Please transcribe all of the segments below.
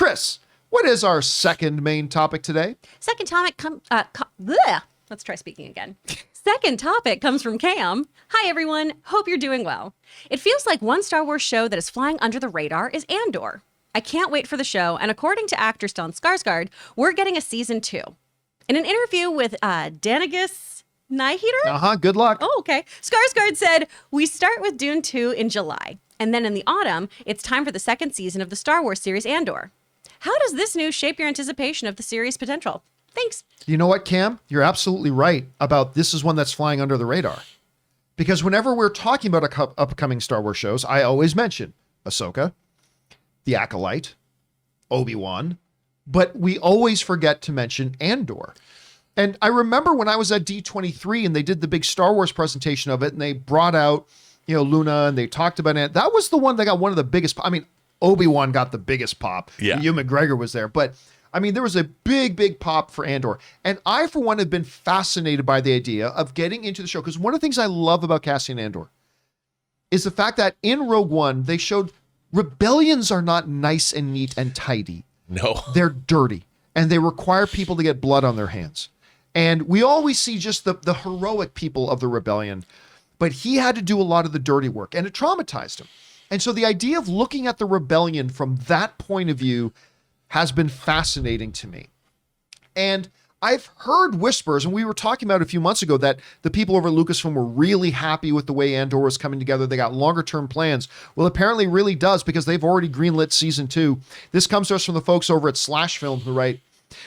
Chris, what is our second main topic today? Second topic Let's try speaking again. Second topic comes from Cam. Hi, everyone. Hope you're doing well. It feels like one Star Wars show that is flying under the radar is Andor. I can't wait for the show, and according to actor Stellan Skarsgard, we're getting a season 2. In an interview with Dagens Nyheter? Good luck. Oh, okay. Skarsgard said, "We start with Dune 2 in July, and then in the autumn, it's time for the second season of the Star Wars series Andor. How does this news shape your anticipation of the series' potential? Thanks." You know what, Cam? You're absolutely right about this is one that's flying under the radar. Because whenever we're talking about upcoming Star Wars shows, I always mention Ahsoka, The Acolyte, Obi-Wan, but we always forget to mention Andor. And I remember when I was at D23 and they did the big Star Wars presentation of it and they brought out, Luna and they talked about it. That was the one that got one of the biggest. I mean, Obi-Wan got the biggest pop. Yeah. Ewan McGregor was there. But I mean, there was a big pop for Andor. And I, for one, have been fascinated by the idea of getting into the show. Because one of the things I love about casting Andor is the fact that in Rogue One, they showed rebellions are not nice and neat and tidy. No. They're dirty. And they require people to get blood on their hands. And we always see just the heroic people of the rebellion. But he had to do a lot of the dirty work. And it traumatized him. And so the idea of looking at the rebellion from that point of view has been fascinating to me. And I've heard whispers, and we were talking about a few months ago, that the people over at Lucasfilm were really happy with the way Andor was coming together. They got longer term plans. Well, apparently it really does, because they've already greenlit season 2. This comes to us from the folks over at Slash Film, who write,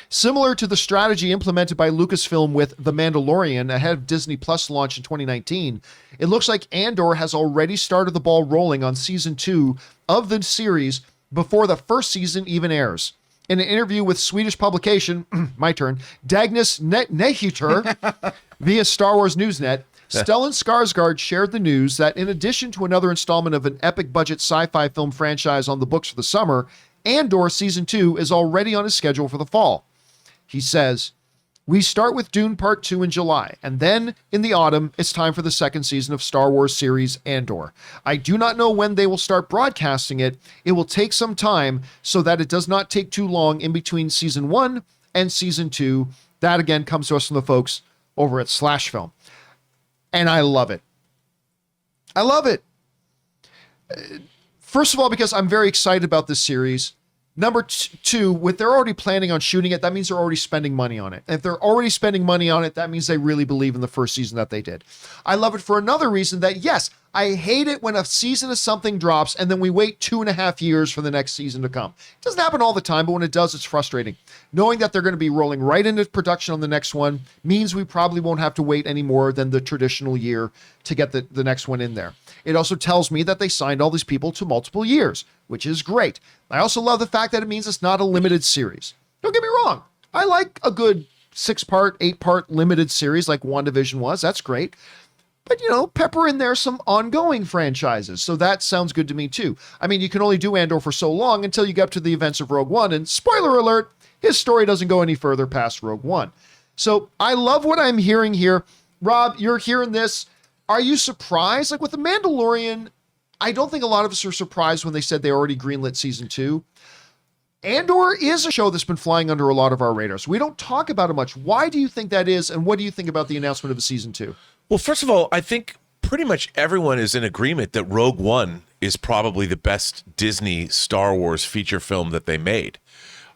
"Similar to the strategy implemented by Lucasfilm with The Mandalorian ahead of Disney Plus launch in 2019, it looks like Andor has already started the ball rolling on season 2 of the series before the first season even airs." In an interview with Swedish publication, my turn, Dagens Nyheter, via Star Wars Newsnet, Stellan Skarsgard shared the news that in addition to another installment of an epic budget sci-fi film franchise on the books for the summer, Andor Season 2 is already on his schedule for the fall. He says, "We start with Dune Part 2 in July, and then in the autumn, it's time for the second season of Star Wars series Andor. I do not know when they will start broadcasting it. It will take some time so that it does not take too long in between Season 1 and Season 2. That, again, comes to us from the folks over at Slash Film. And I love it. I love it. First of all, because I'm very excited about this series. Number two, with they're already planning on shooting it, that means they're already spending money on it. And if they're already spending money on it, that means they really believe in the first season that they did. I love it for another reason that, yes, I hate it when a season of something drops and then we wait 2.5 years for the next season to come. It doesn't happen all the time, but when it does, it's frustrating. Knowing that they're going to be rolling right into production on the next one means we probably won't have to wait any more than the traditional year to get the next one in there. It also tells me that they signed all these people to multiple years, which is great. I also love the fact that it means it's not a limited series. Don't get me wrong. I like a good 6-part, 8-part limited series like WandaVision was. That's great. But, pepper in there some ongoing franchises. So that sounds good to me too. I mean, you can only do Andor for so long until you get up to the events of Rogue One. And spoiler alert, his story doesn't go any further past Rogue One. So I love what I'm hearing here. Rob, you're hearing this. Are you surprised? Like with The Mandalorian, I don't think a lot of us are surprised when they said they already greenlit season 2. Andor is a show that's been flying under a lot of our radars. We don't talk about it much. Why do you think that is? And what do you think about the announcement of a season 2? Well, first of all, I think pretty much everyone is in agreement that Rogue One is probably the best Disney Star Wars feature film that they made.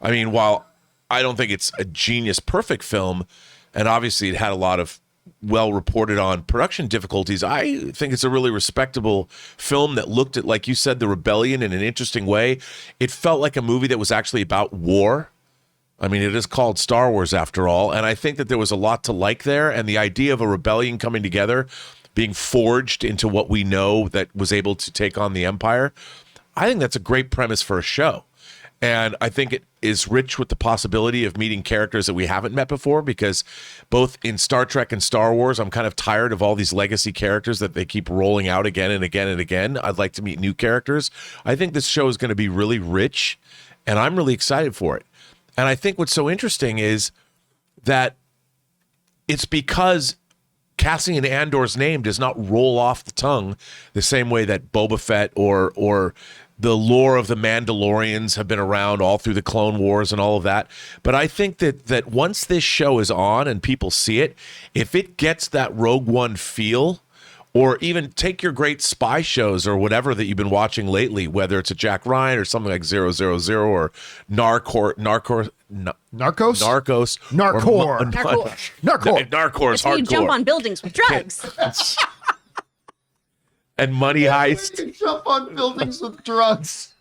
I mean, while I don't think it's a genius perfect film, and obviously it had a lot of well reported on production difficulties, I think it's a really respectable film that looked at, like you said, the rebellion in an interesting way. It felt like a movie that was actually about war. I mean, it is called Star Wars after all, and I think that there was a lot to like there, and the idea of a rebellion coming together, being forged into what we know that was able to take on the Empire, I think that's a great premise for a show. And I think it is rich with the possibility of meeting characters that we haven't met before, because both in Star Trek and Star Wars, I'm kind of tired of all these legacy characters that they keep rolling out again and again and again. I'd like to meet new characters. I think this show is going to be really rich, and I'm really excited for it. And I think what's so interesting is that it's because Cassian Andor's name does not roll off the tongue the same way that Boba Fett or the lore of the Mandalorians have been around all through the Clone Wars and all of that. But I think that once this show is on and people see it, if it gets that Rogue One feel, or even take your great spy shows or whatever that you've been watching lately, whether it's a Jack Ryan or something like 000 or Narcor. Narcos? Narcos. Narcor. Narcor. Narcor is It's when you jump hardcore. on buildings with drugs. And Money Heist. You jump on buildings with drugs.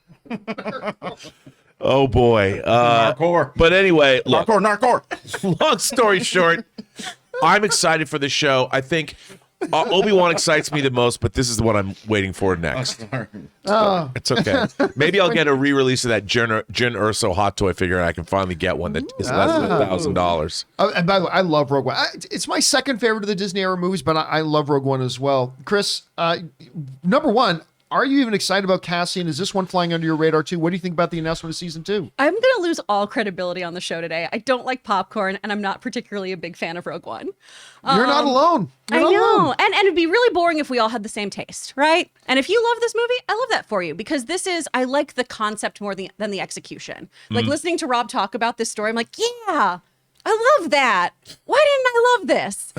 Oh boy. Narcor. But anyway, look, Narcor. long story short, I'm excited for the show. I think Obi-Wan excites me the most, but this is what I'm waiting for next. It's okay. Maybe I'll get a re-release of that Jyn Erso hot toy figure, and I can finally get one that is less than $1,000. And by the way, I love Rogue One. It's my second favorite of the Disney era movies, but I love Rogue One as well. Chris, number one, are you even excited about Cassian? Is this one flying under your radar too? What do you think about the announcement of season 2? I'm going to lose all credibility on the show today. I don't like popcorn, and I'm not particularly a big fan of Rogue One. You're not alone. You're I not know. alone. And it'd be really boring if we all had the same taste, right? And if you love this movie, I love that for you, because I like the concept more than the execution. Like listening to Rob talk about this story, I'm like, yeah, I love that. Why didn't I love this?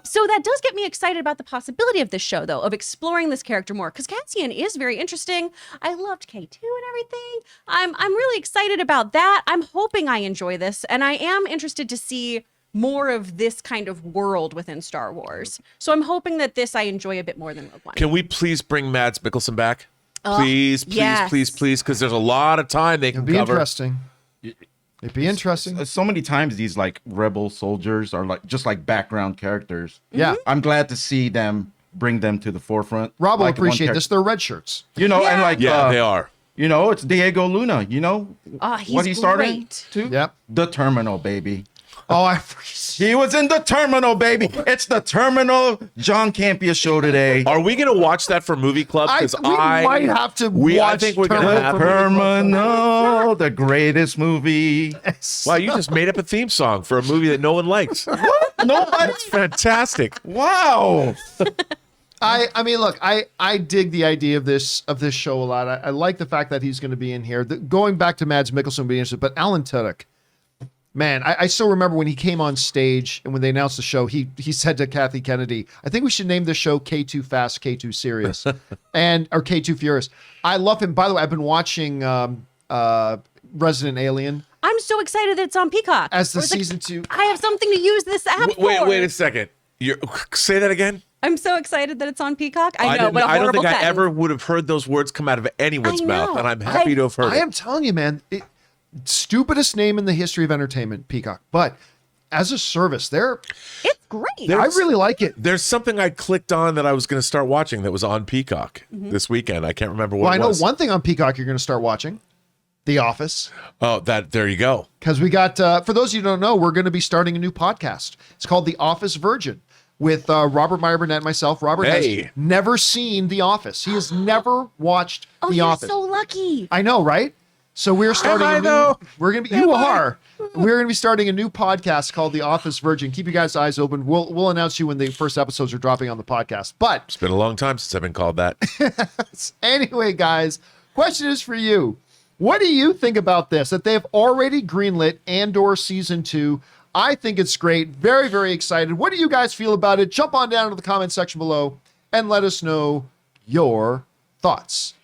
So that does get me excited about the possibility of this show, though, of exploring this character more, because Cassian is very interesting. I loved K2 and everything. I'm really excited about that. I'm hoping I enjoy this, and I am interested to see more of this kind of world within Star Wars. So I'm hoping that this I enjoy a bit more than Rogue One. Can we please bring Mads Mikkelsen back? Please, yes. please, because there's a lot of time they can It'd be cover. interesting. It'd be interesting. So many times these like rebel soldiers are like just like background characters. Yeah. I'm glad to see them bring them to the forefront. Rob will Like one appreciate char- this. They're red shirts. You know, and like Yeah, they are. You know, it's Diego Luna. You know He's what he started great. to? Yep. The Terminal, baby. Oh, He was in the Terminal, baby. It's the Terminal John Campea show today. Are we going to watch that for movie club? Because we might have to watch I think we're going to Terminal have for to. Terminal, the greatest movie. Wow, you just made up a theme song for a movie that no one likes. Nobody. That's fantastic. Wow. I mean, look, I dig the idea of this show a lot. I like the fact that he's going to be in here. Going back to Mads Mikkelsen being interested, but Alan Tudyk, man, I still remember when he came on stage and when they announced the show, he said to Kathy Kennedy, "I think we should name the show K2 Fast, K2 Serious, or K2 Furious." I love him. By the way, I've been watching Resident Alien I'm so excited that it's on Peacock. as the Where it's like, season 2. I have something to use this app for. Wait a second. Say that again. I'm so excited that it's on Peacock. I know, what a I don't horrible think I sentence. ever would have heard those words come out of anyone's I mouth, know. and I'm happy to have heard I it. am telling you, man, stupidest name in the history of entertainment, Peacock. But as a service, It's great. I really like it. There's something I clicked on that I was going to start watching that was on Peacock this weekend. I can't remember what Well, I it know was. one thing on Peacock you're going to start watching, The Office. Oh, there you go. Because we got, for those of you who don't know, we're going to be starting a new podcast. It's called The Office Virgin with Robert Meyer Burnett and myself. Robert Hey. has never seen The Office. He has never watched Oh, The you're Office. so lucky. I know, right? So we're starting I a new, though? we're going to be, you are. We're going to be starting a new podcast called The Office Virgin. Keep you guys' eyes open. We'll announce you when the first episodes are dropping on the podcast. But It's been a long time since I've been called that. anyway, guys, question is for you. What do you think about this? That they have already greenlit Andor season 2. I think it's great. Very, very excited. What do you guys feel about it? Jump on down to the comment section below and let us know your thoughts.